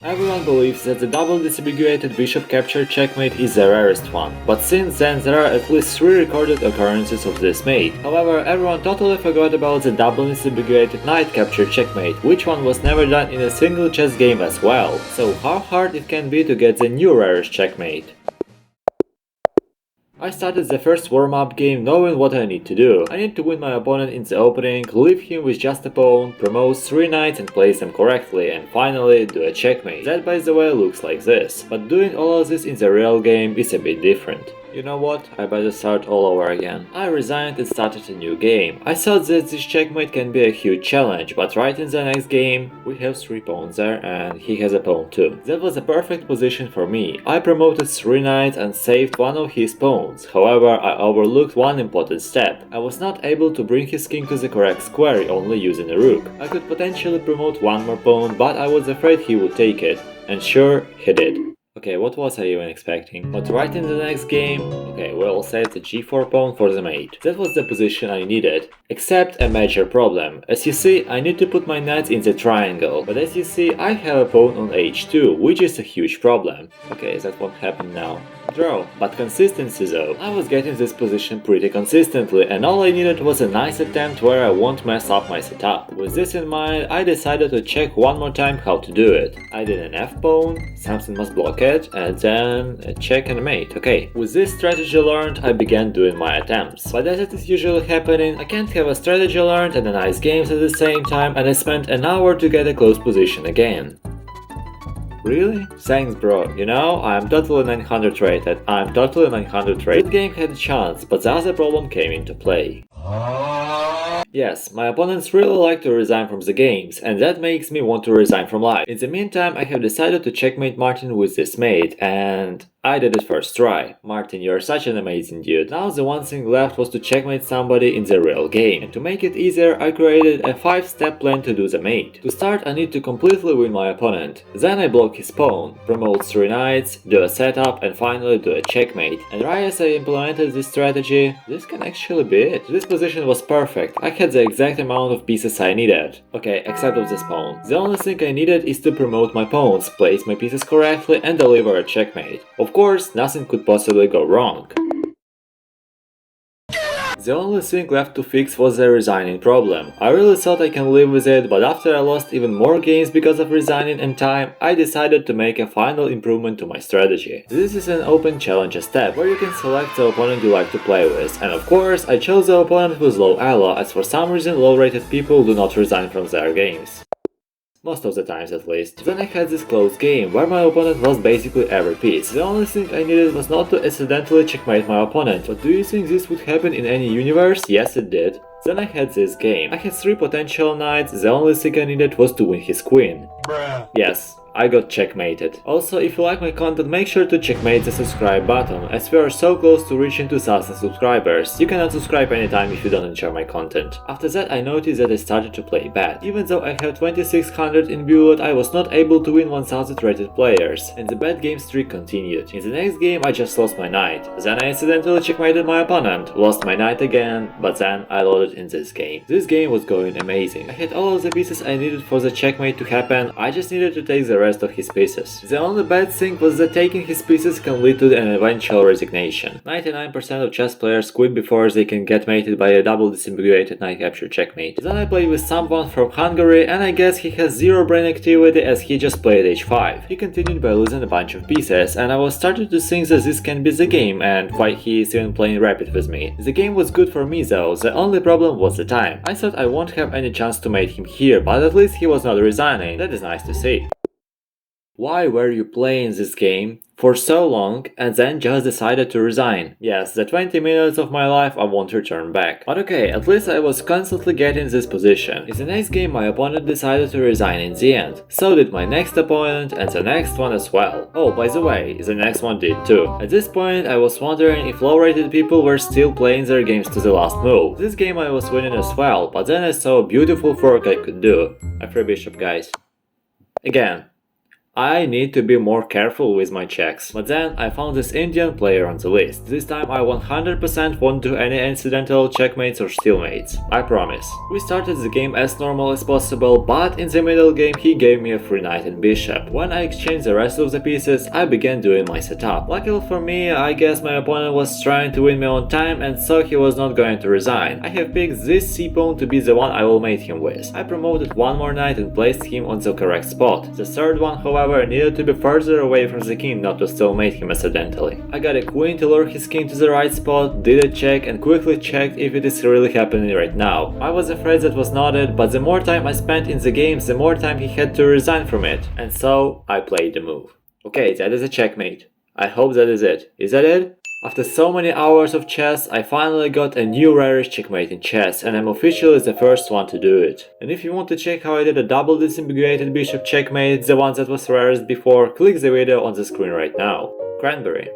Everyone believes that the double disambiguated bishop capture checkmate is the rarest one, but since then there are at least 3 recorded occurrences of this mate. However, everyone totally forgot about the double disambiguated knight capture checkmate, which one was never done in a single chess game as well. So how hard it can be to get the new rarest checkmate? I started the first warm-up game knowing what I need to do. I need to win my opponent in the opening, leave him with just a pawn, promote 3 knights and place them correctly, and finally do a checkmate. That, by the way, looks like this. But doing all of this in the real game is a bit different. You know what? I better start all over again. I resigned and started a new game. I thought that this checkmate can be a huge challenge, but right in the next game, we have 3 pawns there and he has a pawn too. That was a perfect position for me. I promoted 3 knights and saved one of his pawns. However, I overlooked one important step. I was not able to bring his king to the correct square only using a rook. I could potentially promote one more pawn, but I was afraid he would take it. And sure, he did. Okay, what was I even expecting? But right in the next game, okay, we'll set the g4 pawn for the mate. That was the position I needed. Except a major problem. As you see, I need to put my knights in the triangle. But as you see, I have a pawn on h2, which is a huge problem. Okay, that won't happen now. Draw. But consistency though. I was getting this position pretty consistently, and all I needed was a nice attempt where I won't mess up my setup. With this in mind, I decided to check one more time how to do it. I did an f pawn, something must block it, and then a check and mate. Okay, with this strategy learned, I began doing my attempts. But as it is usually happening, I can't have a strategy learned and a nice games at the same time, and I spent an hour to get a close position again. Really? Thanks bro, you know, I'm totally 900 rated, That game had a chance, but the other problem came into play. Yes, my opponents really like to resign from the games, and that makes me want to resign from life. In the meantime, I have decided to checkmate Martin with this mate, and I did it first try. Martin, you're such an amazing dude. Now the one thing left was to checkmate somebody in the real game. And to make it easier, I created a 5-step plan to do the mate. To start, I need to completely win my opponent. Then I block his pawn, promote 3 knights, do a setup, and finally do a checkmate. And right as I implemented this strategy, this can actually be it. This position was perfect. I had the exact amount of pieces I needed. Okay, except of this pawn. The only thing I needed is to promote my pawns, place my pieces correctly, and deliver a checkmate. Of course, nothing could possibly go wrong. The only thing left to fix was the resigning problem. I really thought I can live with it, but after I lost even more games because of resigning and time, I decided to make a final improvement to my strategy. This is an open challenge step, where you can select the opponent you like to play with, and of course, I chose the opponent with low elo, as for some reason low-rated people do not resign from their games. Most of the times at least. Then I had this close game, where my opponent lost basically every piece. The only thing I needed was not to accidentally checkmate my opponent. But do you think this would happen in any universe? Yes, it did. Then I had this game. I had 3 potential knights, the only thing I needed was to win his queen. Bruh. Yes, I got checkmated. Also, if you like my content, make sure to checkmate the subscribe button, as we are so close to reaching 2000 subscribers. You can unsubscribe anytime if you don't enjoy my content. After that, I noticed that I started to play bad. Even though I have 2600 in bullet, I was not able to win 1000 rated players, and the bad game streak continued. In the next game, I just lost my knight. Then I accidentally checkmated my opponent, lost my knight again, but then I loaded in this game. This game was going amazing. I had all of the pieces I needed for the checkmate to happen, I just needed to take the rest of his pieces. The only bad thing was that taking his pieces can lead to an eventual resignation. 99% of chess players quit before they can get mated by a double disambiguated knight capture checkmate. Then I played with someone from Hungary, and I guess he has zero brain activity as he just played h5. He continued by losing a bunch of pieces, and I was starting to think that this can be the game, and why he is even playing rapid with me. The game was good for me though, the only problem was the time. I thought I won't have any chance to mate him here, but at least he was not resigning. That is nice to see. Why were you playing this game for so long and then just decided to resign? Yes, the 20 minutes of my life I won't return back. But okay, at least I was constantly getting this position. In the next game my opponent decided to resign in the end. So did my next opponent and the next one as well. Oh, by the way, the next one did too. At this point I was wondering if low-rated people were still playing their games to the last move. This game I was winning as well, but then I saw a beautiful fork I could do. A free bishop, guys. Again. I need to be more careful with my checks. But then I found this Indian player on the list. This time I 100% won't do any incidental checkmates or stealmates. I promise. We started the game as normal as possible, but in the middle game he gave me a free knight and bishop. When I exchanged the rest of the pieces, I began doing my setup. Luckily for me, I guess my opponent was trying to win me on time and so he was not going to resign. I have picked this c-pawn to be the one I will mate him with. I promoted one more knight and placed him on the correct spot. The third one, however, needed to be further away from the king not to stalemate him accidentally. I got a queen to lure his king to the right spot, did a check and quickly checked if it is really happening right now. I was afraid that was not it, but the more time I spent in the game, the more time he had to resign from it. And so, I played the move. Okay, that is a checkmate. I hope that is it. Is that it? After so many hours of chess, I finally got a new rarest checkmate in chess, and I'm officially the first one to do it. And if you want to check how I did a double disambiguated bishop checkmate, the one that was rarest before, click the video on the screen right now. Cranberry.